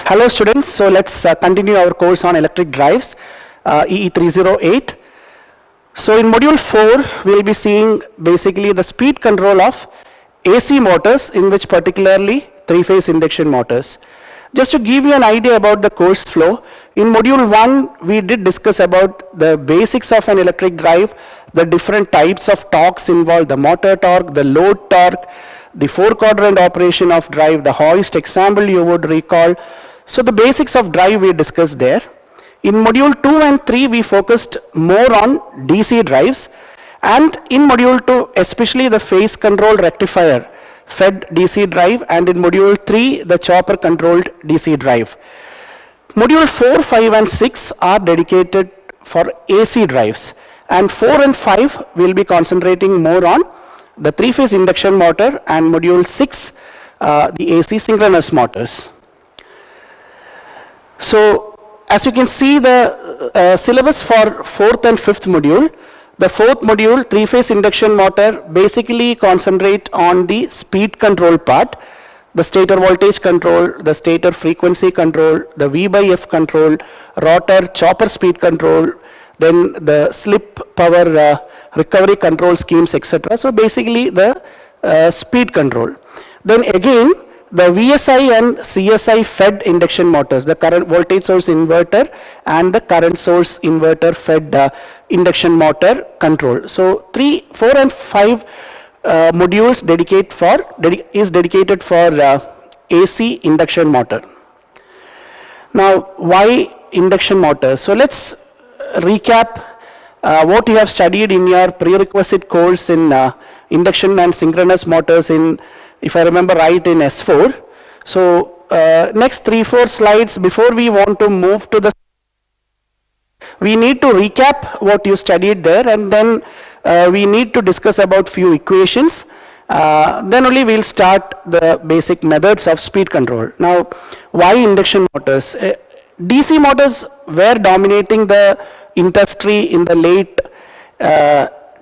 Hello students, so let's continue our course on electric drives, EE308. So in module 4, we'll be seeing basically the speed control of AC motors, in which particularly three-phase induction motors. Just to give you an idea about the course flow, in module 1, we did discuss about the basics of an electric drive, the different types of torques involved, the motor torque, the load torque, the four-quadrant operation of drive, the hoist example you would recall. So the basics of drive we discussed there. In module 2 and 3, we focused more on DC drives, and in module 2, especially the phase control rectifier fed DC drive, and in module 3, the chopper controlled DC drive. Module 4, 5 and 6 are dedicated for AC drives, and 4 and 5 will be concentrating more on the three-phase induction motor, and module 6, the AC synchronous motors. So as you can see, the syllabus for 4th and 5th module, the 4th module, three-phase induction motor, basically concentrate on the speed control part, the stator voltage control, the stator frequency control, the V by F control, rotor chopper speed control, then the slip power recovery control schemes, etc. So basically the speed control. Then again, the VSI and CSI fed induction motors, the current voltage source inverter and the current source inverter fed induction motor control. So 3, 4 and 5 modules is dedicated for AC induction motor. Now why induction motors? So let's recap what you have studied in your prerequisite course in induction and synchronous motors in, if I remember right, in S4. So next 3-4 slides before we want to move to the, we need to recap what you studied there, and then we need to discuss about few equations. Then only we'll start the basic methods of speed control. Now why induction motors? DC motors were dominating the industry in the late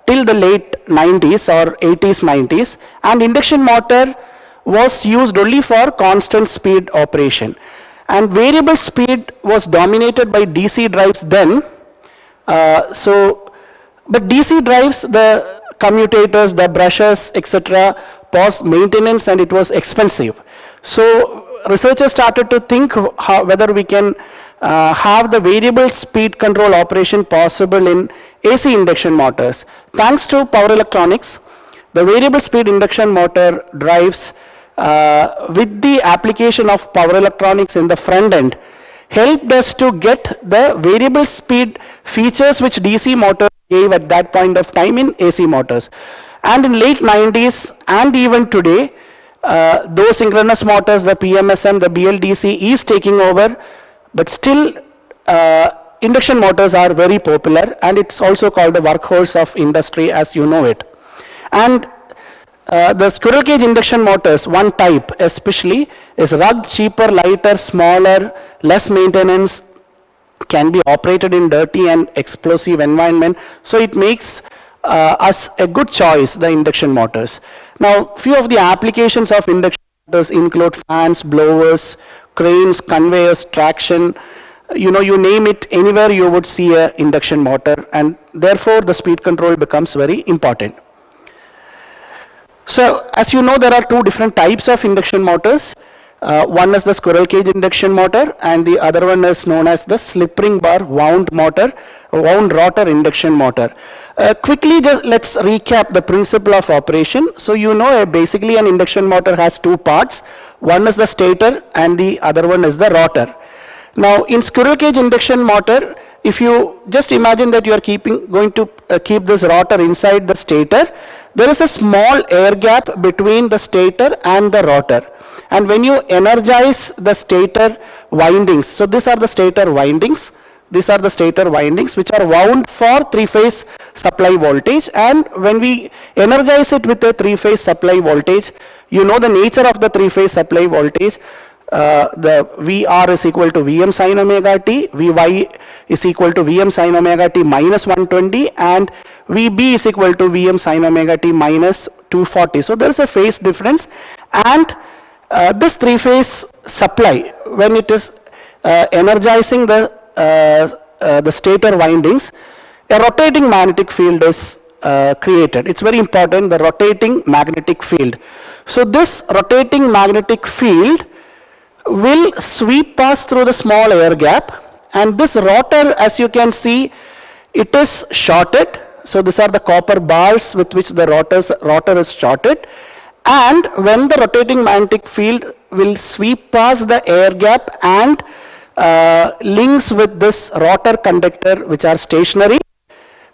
till the late 90s or 80s, 90s, and induction motor was used only for constant speed operation, and variable speed was dominated by DC drives then. But DC drives, the commutators, the brushes, etc., was maintenance and it was expensive. So researchers started to think whether we can have the variable speed control operation possible in AC induction motors. Thanks to power electronics, the variable speed induction motor drives with the application of power electronics in the front end helped us to get the variable speed features which DC motors gave at that point of time in AC motors. And in late 90s and even today, those synchronous motors, the PMSM, the BLDC is taking over, but still induction motors are very popular, and it's also called the workhorse of industry as you know it. And the squirrel cage induction motors, one type especially, is rugged, cheaper, lighter, smaller, less maintenance, can be operated in dirty and explosive environment. So it makes us a good choice, the induction motors. Now few of the applications of induction motors include fans, blowers, cranes, conveyors, traction, you know, you name it, anywhere you would see a induction motor, and therefore the speed control becomes very important. So as you know, there are two different types of induction motors. One is the squirrel cage induction motor, and the other one is known as the slip ring bar wound rotor induction motor. Quickly, just let's recap the principle of operation. So you know, basically an induction motor has two parts. One is the stator and the other one is the rotor. Now in squirrel cage induction motor, if you just imagine that you are going to keep this rotor inside the stator, there is a small air gap between the stator and the rotor. And when you energize the stator windings, so these are the stator windings, which are wound for three-phase supply voltage, and when we energize it with a three-phase supply voltage, you know the nature of the three-phase supply voltage. The VR is equal to Vm sin omega t, Vy is equal to Vm sin omega t minus 120, and Vb is equal to Vm sin omega t minus 240. So there is a phase difference, and this three-phase supply, when it is energizing the stator windings, a rotating magnetic field is created. It's very important, the rotating magnetic field. So this rotating magnetic field will sweep past through the small air gap, and this rotor, as you can see, it is shorted. So these are the copper bars with which the rotor is shorted, and when the rotating magnetic field will sweep past the air gap and links with this rotor conductor which are stationary,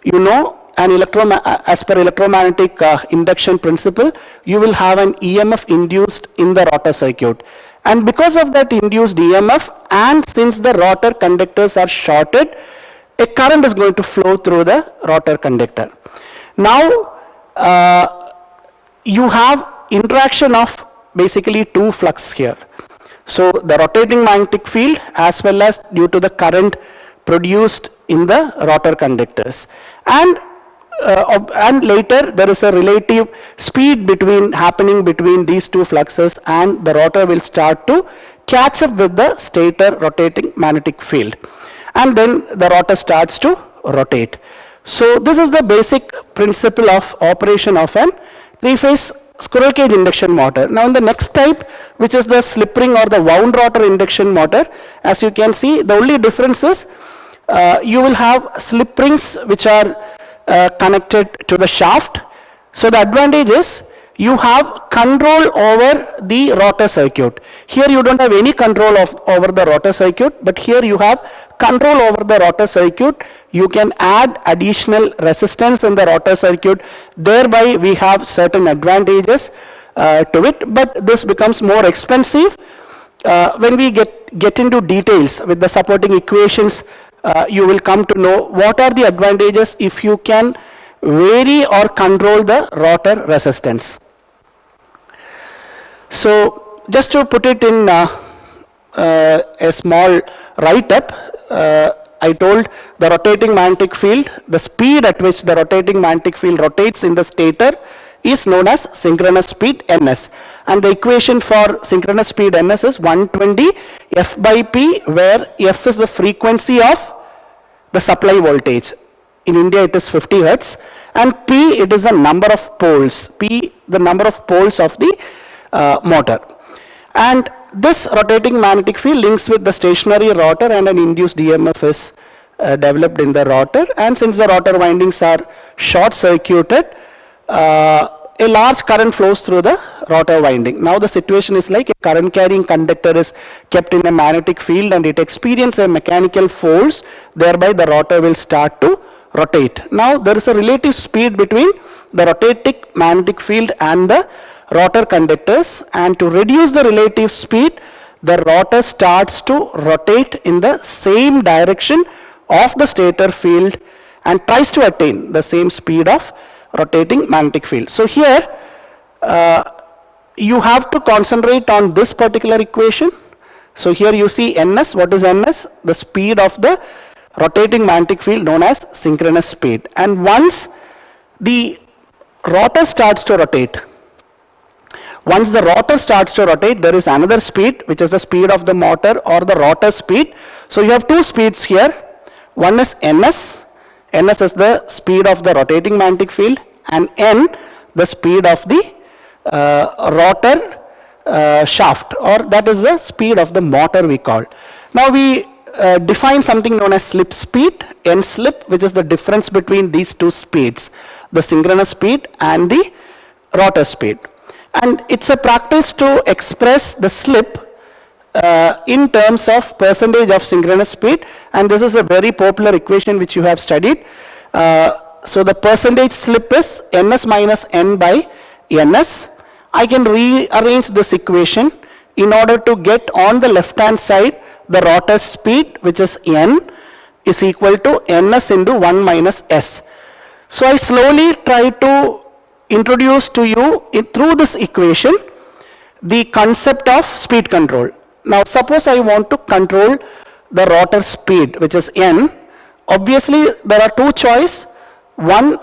you know, as per electromagnetic induction principle, you will have an EMF induced in the rotor circuit. And because of that induced EMF, and since the rotor conductors are shorted, a current is going to flow through the rotor conductor. Now, you have interaction of basically two flux here. So the rotating magnetic field as well as due to the current produced in the rotor conductors. And later there is a relative speed happening between these two fluxes, and the rotor will start to catch up with the stator rotating magnetic field, and then the rotor starts to rotate. So this is the basic principle of operation of an three-phase squirrel cage induction motor. Now in the next type, which is the slip ring or the wound rotor induction motor, as you can see, the only difference is you will have slip rings which are connected to the shaft. So the advantage is you have control over the rotor circuit. Here you don't have any control over the rotor circuit, but here you have control over the rotor circuit. You can add additional resistance in the rotor circuit. Thereby we have certain advantages to it, but this becomes more expensive. When we get into details with the supporting equations, you will come to know what are the advantages if you can vary or control the rotor resistance. So just to put it in a small write-up, I told the rotating magnetic field, the speed at which the rotating magnetic field rotates in the stator is known as synchronous speed ns, and the equation for synchronous speed ns is 120 f by p, where f is the frequency of the supply voltage. In India it is 50 hertz, and p, it is the number of poles, p the number of poles of the motor. And this rotating magnetic field links with the stationary rotor, and an induced EMF is developed in the rotor, and since the rotor windings are short circuited, a large current flows through the rotor winding. Now the situation is like a current carrying conductor is kept in a magnetic field and it experiences a mechanical force, thereby the rotor will start to rotate. Now there is a relative speed between the rotating magnetic field and the rotor conductors, and to reduce the relative speed, the rotor starts to rotate in the same direction of the stator field and tries to attain the same speed of rotating magnetic field. So here you have to concentrate on this particular equation. So here you see ns. What is ns? The speed of the rotating magnetic field known as synchronous speed. And once the rotor starts to rotate, there is another speed, which is the speed of the motor or the rotor speed. So you have two speeds here. One is ns. ns is the speed of the rotating magnetic field, and n the speed of the rotor shaft, or that is the speed of the motor we call. Now we define something known as slip speed, n slip, which is the difference between these two speeds, the synchronous speed and the rotor speed. And it's a practice to express the slip in terms of percentage of synchronous speed, and this is a very popular equation which you have studied. So the percentage slip is ns minus n by ns. I can rearrange this equation in order to get on the left hand side the rotor speed, which is n, is equal to ns into 1 minus s. So I slowly try to introduce to you through this equation the concept of speed control. Now suppose I want to control the rotor speed, which is n. Obviously there are two choices. One,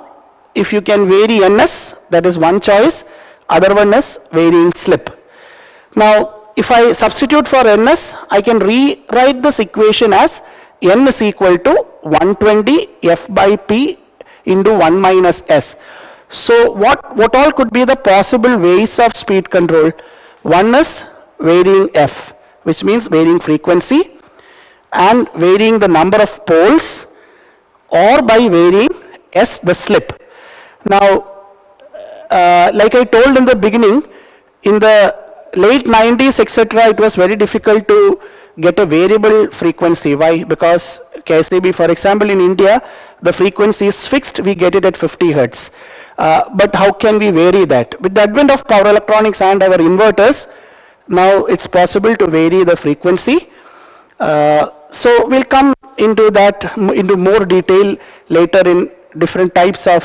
if you can vary ns, that is one choice. Other one is varying slip. Now, if I substitute for ns, I can rewrite this equation as n is equal to 120 f by p into 1 minus s. So what all could be the possible ways of speed control? One is varying f, which means varying frequency, and varying the number of poles, or by varying s, the slip. Now, like I told in the beginning, in the late 90s, etc., it was very difficult to get a variable frequency. Why? Because KSAB, for example, in India, the frequency is fixed, we get it at 50 hertz. But how can we vary that? With the advent of power electronics and our inverters, now it's possible to vary the frequency. So we'll come into that into more detail later in different types of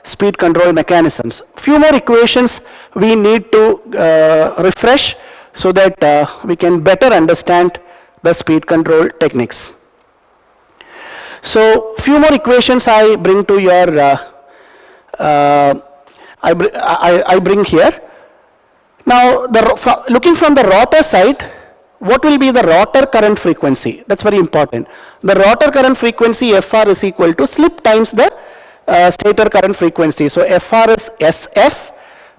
speed control mechanisms. Few more equations we need to refresh so that we can better understand the speed control techniques. So few more equations I bring to your I bring here. Now, looking from the rotor side, what will be the rotor current frequency? That's very important. The rotor current frequency Fr is equal to slip times the stator current frequency. So Fr is Sf.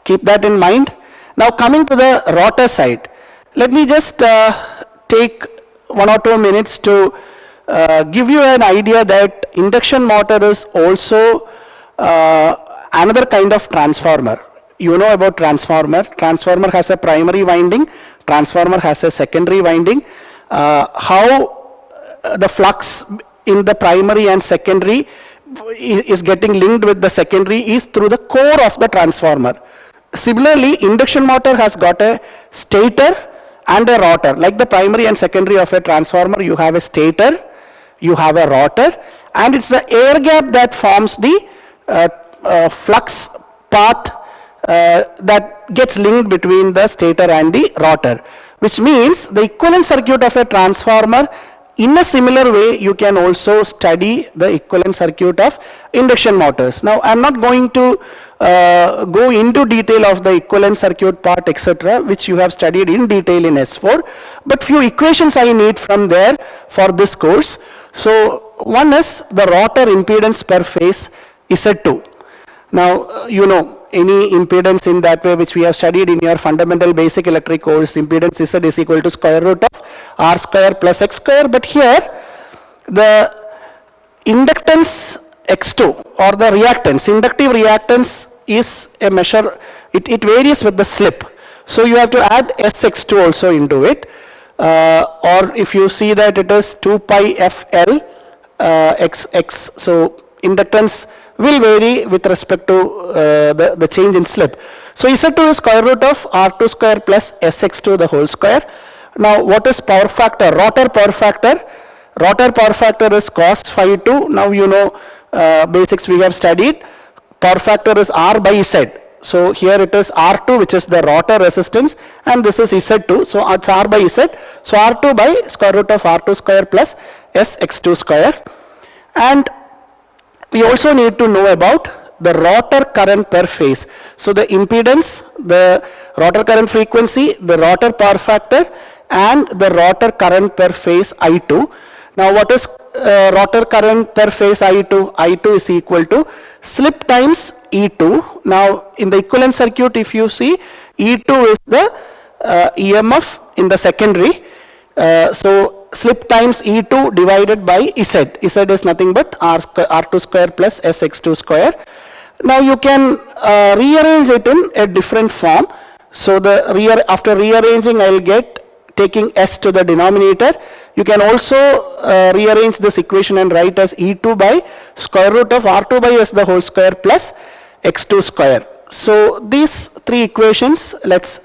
Keep that in mind. Now coming to the rotor side, let me just take 1 or 2 minutes to give you an idea that induction motor is also another kind of transformer. You know about transformer. Transformer has a primary winding, transformer has a secondary winding. How the flux in the primary and secondary is getting linked with the secondary is through the core of the transformer. Similarly, induction motor has got a stator and a rotor. Like the primary and secondary of a transformer, you have a stator, you have a rotor, and it's the air gap that forms the flux path that gets linked between the stator and the rotor, which means the equivalent circuit of a transformer, in a similar way you can also study the equivalent circuit of induction motors. Now I am not going to go into detail of the equivalent circuit part, etc., which you have studied in detail in S4, but few equations I need from there for this course. So one is the rotor impedance per phase Z2. Now you know any impedance in that way which we have studied in your fundamental basic electric course, impedance Z is equal to square root of R square plus X square, but here the inductance X2 or the reactance, inductive reactance is a measure, it varies with the slip. So you have to add Sx2 also into it, or if you see that it is 2 pi FL Xx, so inductance will vary with respect to the change in slip. So Z2 is square root of R2 square plus Sx2 the whole square. Now what is power factor? Rotor power factor. Rotor power factor is cos phi 2. Now you know basics we have studied. Power factor is R by Z. So here it is R2, which is the rotor resistance, and this is Z2. So it's R by Z. So R2 by square root of R2 square plus Sx2 square. And we also need to know about the rotor current per phase. So the impedance, the rotor current frequency, the rotor power factor, and the rotor current per phase I2. Now what is rotor current per phase I2? I2 is equal to slip times E2. Now in the equivalent circuit, if you see, E2 is the EMF in the secondary. So slip times E2 divided by Z. Z is nothing but R2 square plus Sx2 square. Now you can rearrange it in a different form. So after rearranging, I will get taking S to the denominator. You can also rearrange this equation and write as E2 by square root of R2 by S the whole square plus X2 square. So these three equations let's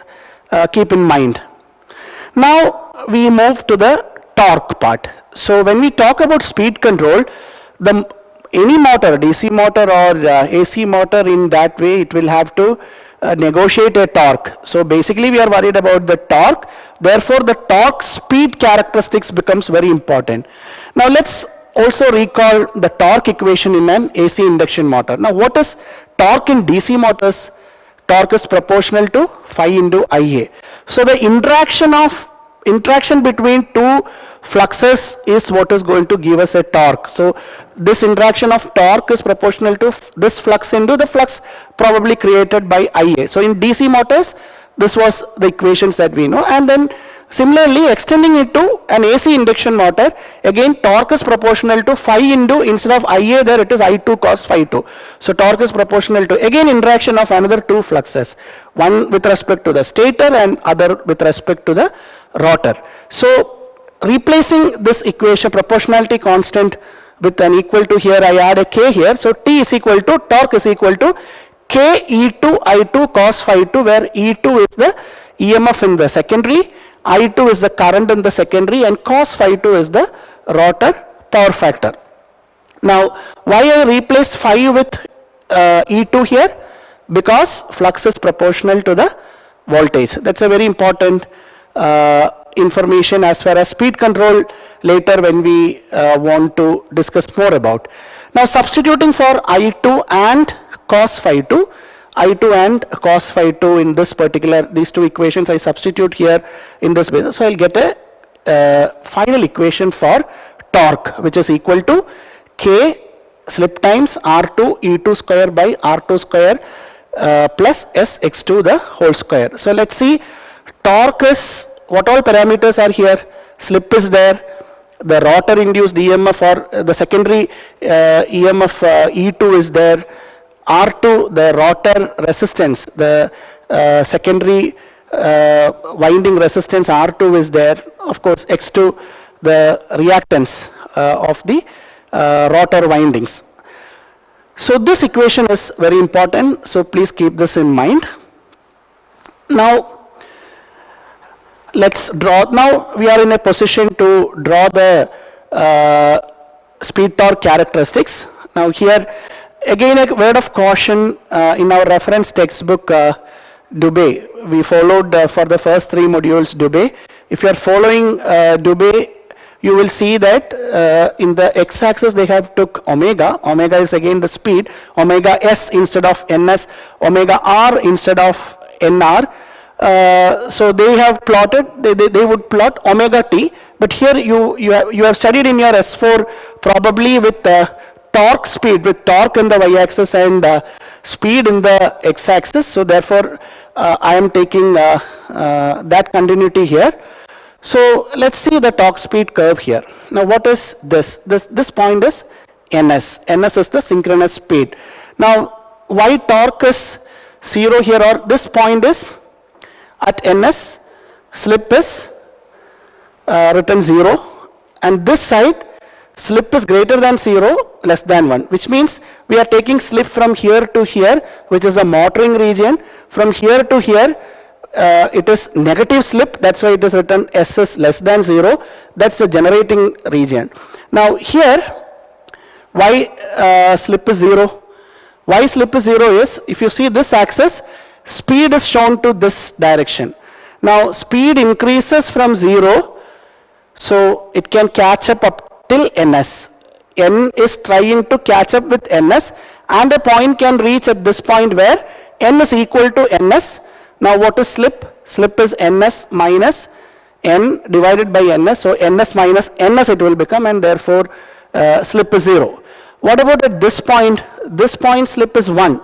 keep in mind. Now we move to the torque part. So when we talk about speed control, any motor, DC motor or AC motor, in that way it will have to negotiate a torque. So basically we are worried about the torque, therefore the torque speed characteristics becomes very important. Now let's also recall the torque equation in an AC induction motor. Now what is torque in DC motors? torque is proportional to phi into Ia. So the interaction between two fluxes is what is going to give us a torque. So this interaction of torque is proportional to this flux into the flux probably created by Ia. So in DC motors, this was the equations that we know, and then similarly extending it to an AC induction motor, again torque is proportional to phi into, instead of Ia there it is I2 cos phi 2. So torque is proportional to again interaction of another two fluxes, one with respect to the stator and other with respect to the rotor. So replacing this equation proportionality constant with an equal to, here I add a K here, so T is equal to, torque is equal to K E2 I2 cos phi 2, where E2 is the EMF in the secondary, I2 is the current in the secondary, and cos phi 2 is the rotor power factor. Now why I replace phi with E2 here? Because flux is proportional to the voltage. That's a very important information as far as speed control later when we want to discuss more about. Now substituting for I2 and cos phi 2, I2 and cos phi 2 in this particular, these two equations I substitute here in this basis. So I'll get a final equation for torque, which is equal to K slip times R2 E2 square by R2 square plus S x2 the whole square. So let's see, torque is, what all parameters are here? Slip is there, the rotor induced EMF or the secondary EMF E2 is there, R2 the rotor resistance, the secondary winding resistance R2 is there, of course X2 the reactance of the rotor windings. So this equation is very important, so please keep this in mind. Now let's draw, now we are in a position to draw the speed torque characteristics. Now here again a word of caution, in our reference textbook Dubé, we followed for the first three modules Dubé. If you are following Dubé, you will see that in the x-axis they have took omega, omega is again the speed, omega s instead of ns, omega r instead of nr. So they have plotted, they would plot omega t, but here you have studied in your S4 probably with torque speed, with torque in the y-axis and speed in the x-axis. So therefore I am taking that continuity here. So let's see the torque speed curve here. Now what is this? This point is ns. Ns is the synchronous speed. Now why torque is 0 here, or this point is at ns, slip is written 0, and this side slip is greater than 0, less than 1, which means we are taking slip from here to here, which is the motoring region. From here to here it is negative slip, that's why it is written S is less than 0, that's the generating region. Now here why slip is 0? Why slip is 0 is, if you see this axis, speed is shown to this direction. Now speed increases from 0, so it can catch up till ns. N is trying to catch up with ns, and a point can reach at this point where n is equal to ns. Now what is slip? Slip is ns minus n divided by ns, so ns minus ns it will become, and therefore slip is 0. What about at this point? This point slip is 1.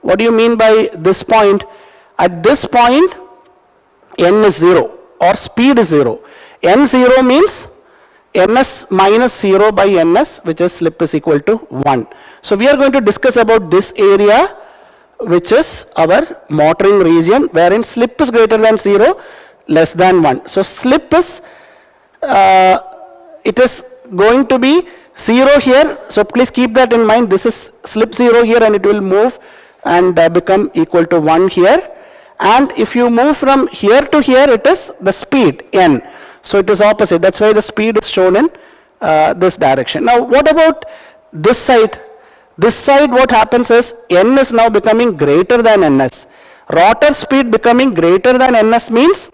What do you mean by this point? At this point n is 0 or speed is 0. n0 means ns minus 0 by ns, which is slip is equal to 1. So we are going to discuss about this area, which is our motoring region, wherein slip is greater than 0, less than 1. So slip is, it is going to be 0 here, so please keep that in mind. This is slip 0 here, and it will move and become equal to 1 here. And if you move from here to here, it is the speed n. So it is opposite, that's why the speed is shown in this direction. Now what about this side? This side what happens is n is now becoming greater than ns. Rotor speed becoming greater than ns means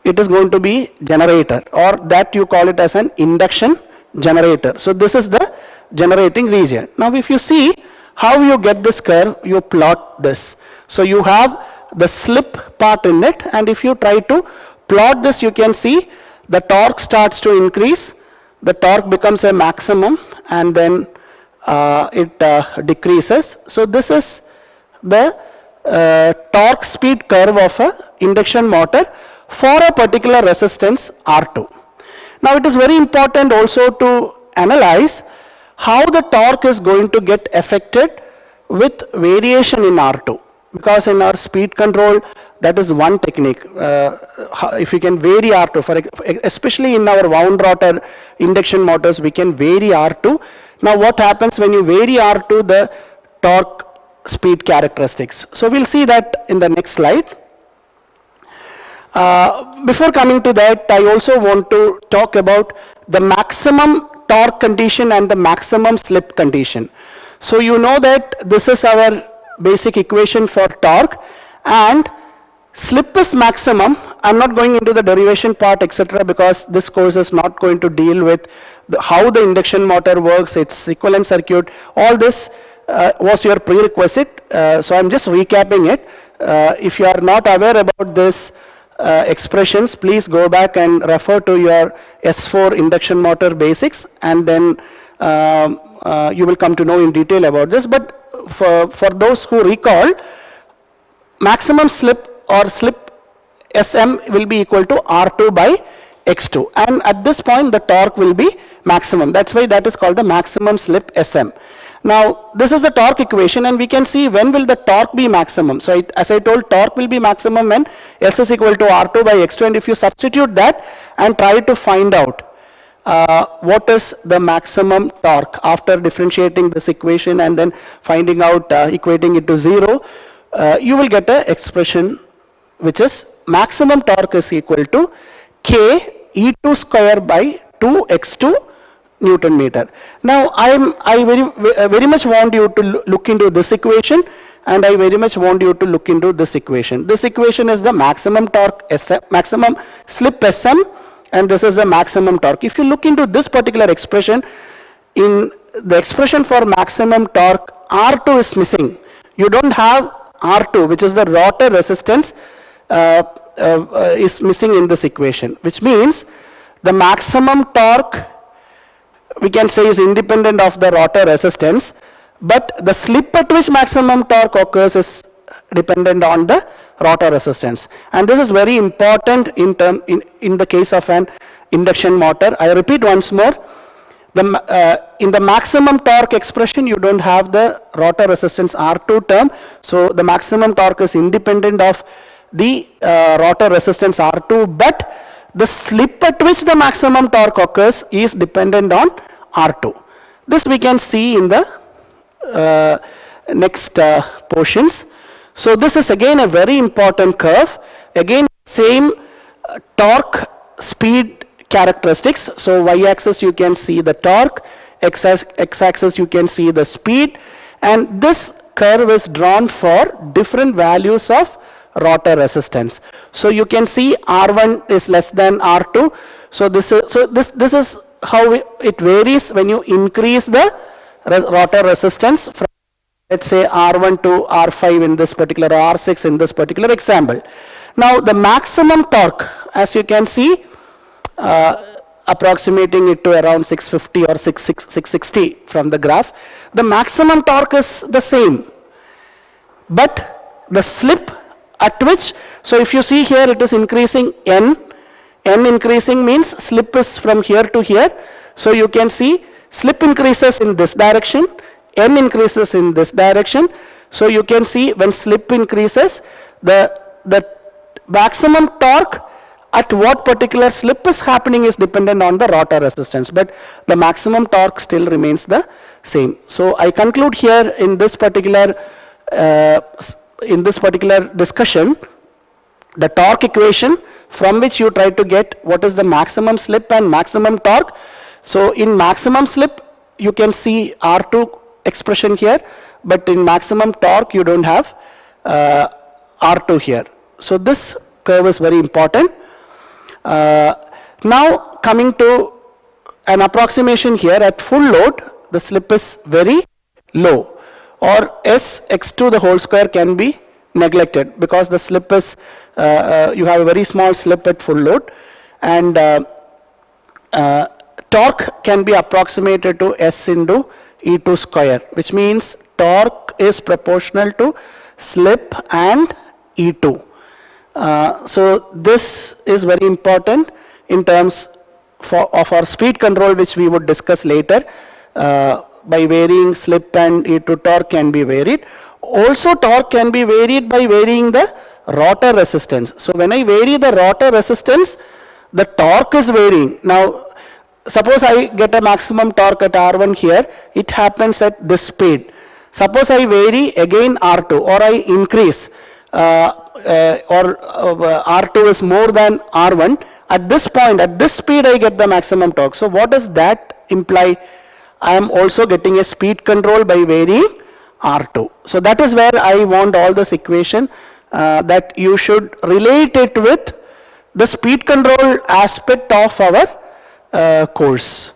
it is going to be generator, or that you call it as an induction generator. So this is the generating region. Now if you see how you get this curve, you plot this. So you have the slip part in it, and if you try to plot this, you can see the torque starts to increase, the torque becomes a maximum, and then it decreases. So this is the torque speed curve of a induction motor for a particular resistance R2. Now it is very important also to analyze how the torque is going to get affected with variation in R2, because in our speed control, that is one technique. If you can vary R2, especially in our wound rotor induction motors, we can vary R2. Now what happens when you vary R2, the torque speed characteristics. So we'll see that in the next slide. Before coming to that, I also want to talk about the maximum torque condition and the maximum slip condition. So you know that this is our basic equation for torque, and slip is maximum. I'm not going into the derivation part, etc., because this course is not going to deal with how the induction motor works, its equivalent circuit. All this was your prerequisite, so I'm just recapping it. If you are not aware about this expressions, please go back and refer to your S4 induction motor basics, and then you will come to know in detail about this. But for those who recall, maximum slip or slip SM will be equal to R2 by X2, and at this point the torque will be maximum. That's why that is called the maximum slip SM. Now this is the torque equation, and we can see when will the torque be maximum. So as I told, torque will be maximum when S is equal to R2 by X2, and if you substitute that and try to find out what is the maximum torque after differentiating this equation and then finding out equating it to 0, you will get an expression which is maximum torque is equal to K E2 square by 2x2 Newton meter. Now I very much want you to look into this equation, and I very much want you to look into this equation. This equation is the maximum torque SM, maximum slip SM, and this is the maximum torque. If you look into this particular expression, in the expression for maximum torque, R2 is missing. You don't have R2, which is the rotor resistance, is missing in this equation, which means the maximum torque, we can say, is independent of the rotor resistance, but the slip at which maximum torque occurs is dependent on the rotor resistance. And this is very important in the case of an induction motor. I repeat once more, in the maximum torque expression, you don't have the rotor resistance R2 term, so the maximum torque is independent of the rotor resistance R2, but the slip at which the maximum torque occurs is dependent on R2. This we can see in the next portions. So this is again a very important curve. Again, same torque speed characteristics. So y-axis you can see the torque, x-axis you can see the speed, and this curve is drawn for different values of rotor resistance. So you can see R1 is less than R2. So this is how it varies when you increase the rotor resistance from, let's say, R1 to R5 in this particular, or R6 in this particular example. Now the maximum torque, as you can see, approximating it to around 650 or 660 from the graph, the maximum torque is the same, but the slip at which, so if you see here, it is increasing n increasing means slip is from here to here. So you can see slip increases in this direction, n increases in this direction. So you can see when slip increases, the maximum torque at what particular slip is happening is dependent on the rotor resistance, but the maximum torque still remains the same. So I conclude here in this particular discussion, the torque equation from which you try to get what is the maximum slip and maximum torque. So in maximum slip you can see R2 expression here, but in maximum torque you don't have R2 here. So this curve is very important. Now coming to an approximation here, at full load the slip is very low, or S x2 the whole square can be neglected because the slip is, you have a very small slip at full load, and torque can be approximated to S into E2 square, which means torque is proportional to slip and E2. So this is very important in terms of our speed control, which we would discuss later. By varying slip and E2, torque can be varied. Also torque can be varied by varying the rotor resistance. So when I vary the rotor resistance, the torque is varying. Now suppose I get a maximum torque at R1 here, it happens at this speed. Suppose I vary again R2, or I increase R2 is more than R1, at this point, at this speed I get the maximum torque. So what does that imply? I am also getting a speed control by varying R2. So that is where I want all this equation that you should relate it with the speed control aspect of our course.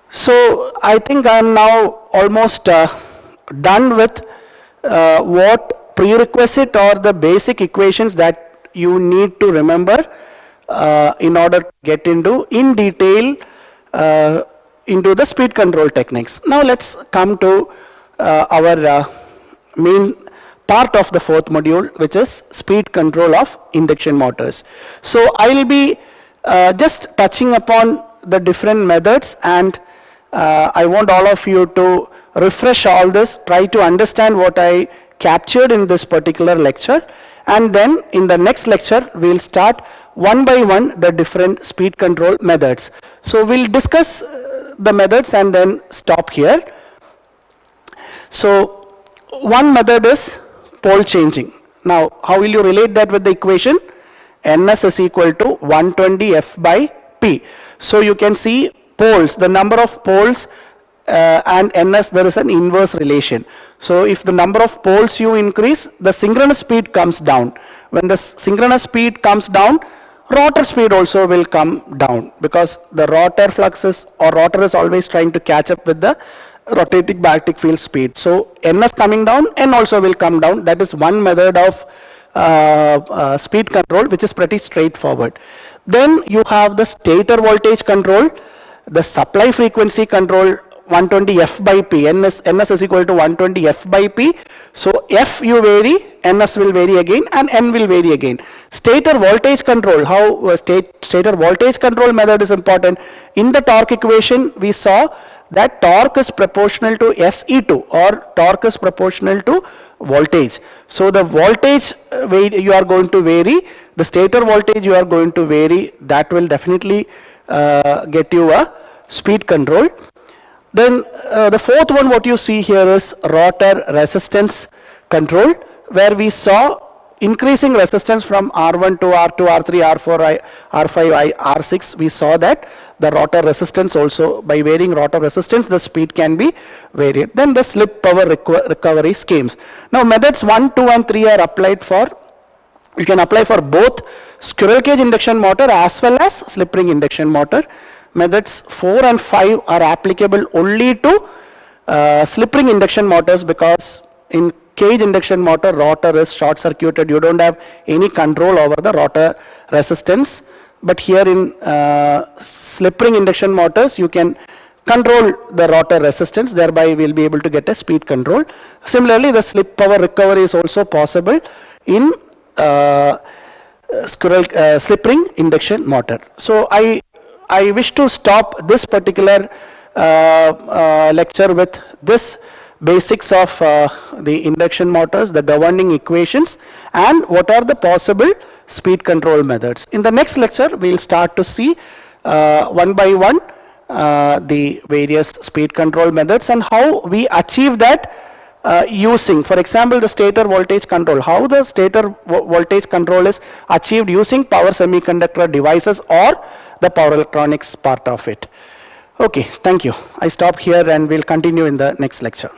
So I think I am now almost done with what prerequisite or the basic equations that you need to remember in order to get into in detail into the speed control techniques. Now let's come to our main part of the fourth module, which is speed control of induction motors. So I will be just touching upon the different methods, and I want all of you to refresh all this, try to understand what I captured in this particular lecture, and then in the next lecture we'll start one by one the different speed control methods. So we'll discuss the methods and then stop here. So one method is pole changing. Now how will you relate that with the equation? Ns is equal to 120 F by P. So you can see poles, the number of poles and Ns, there is an inverse relation. So if the number of poles you increase, the synchronous speed comes down. When the synchronous speed comes down, rotor speed also will come down, because the rotor flux is, or rotor is always trying to catch up with the rotating magnetic field speed. So Ns coming down, N also will come down. That is one method of speed control, which is pretty straightforward. Then you have the stator voltage control, the supply frequency control, 120 F by P. Ns is equal to 120 F by P. So F you vary, Ns will vary again, and N will vary again. Stator voltage control, how stator voltage control method is important. In the torque equation we saw that torque is proportional to SE2, or torque is proportional to voltage. So the voltage you are going to vary, the stator voltage you are going to vary, that will definitely get you a speed control. Then the fourth one, what you see here is rotor resistance control, where we saw increasing resistance from R1 to R2, R3, R4, R5, R6. We saw that the rotor resistance also, by varying rotor resistance, the speed can be varied. Then the slip power recovery schemes. Now methods 1, 2 and 3 are applied for, you can apply for both squirrel cage induction motor as well as slip ring induction motor. Methods 4 and 5 are applicable only to slip ring induction motors, because in cage induction motor, rotor is short circuited, you don't have any control over the rotor resistance. But here in slip ring induction motors, you can control the rotor resistance, thereby we'll be able to get a speed control. Similarly, the slip power recovery is also possible in slip ring induction motor. So I wish to stop this particular lecture with this basics of the induction motors, the governing equations, and what are the possible speed control methods. In the next lecture, we'll start to see one by one the various speed control methods and how we achieve that using, for example, the stator voltage control, how the stator voltage control is achieved using power semiconductor devices or the power electronics part of it. Okay, thank you. I stop here and we'll continue in the next lecture.